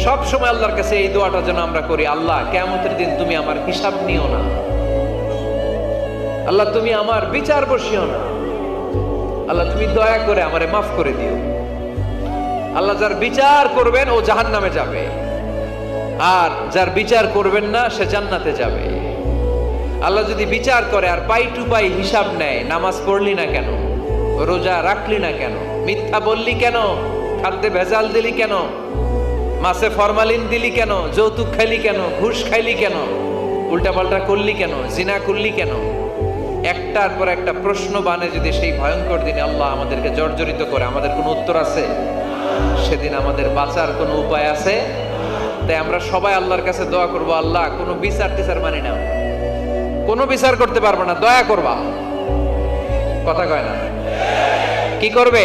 সব সময় আল্লাহর কাছে এই দোয়াটা যেন আমরা করি, আল্লাহ কিয়ামতের দিন তুমি আমার হিসাব নিও না, আল্লাহ তুমি আমার বিচার বসিও না, আল্লাহ তুমি দয়া করে আমারে মাফ করে দিও। আল্লাহ যার বিচার করবেন ও জাহান্নামে যাবে, আর যার বিচার করবেন না সে জান্নাতে যাবে। আল্লাহ যদি বিচার করে আর পাই টু পাই হিসাব নেয়, নামাজ পড়লি না কেন, রোজা রাখলি না কেন, মিথ্যা বললি কেন, খাদ্যে ভেজাল দিলি কেন, মাছে ফরমালিন দিলি কেন, যৌতুক খাইলি কেন, ঘুষ খাইলি কেন, উল্টাপাল্টা করলি কেন, জিনা করলি কেন, একটার পর একটা প্রশ্ন বানে যদি সেই ভয়ঙ্কর দিনে আল্লাহ আমাদেরকে জর্জরিত করে, আমাদের কোনো উত্তর আছে? সেদিন আমাদের বাঁচার কোনো উপায় আছে? তাই আমরা সবাই আল্লাহর কাছে দোয়া করবো, আল্লাহ কোনো বিচার টিচার মানি না, কোনো বিচার করতে পারবো না, দয়া করবা। কথা কয় না? কি করবে?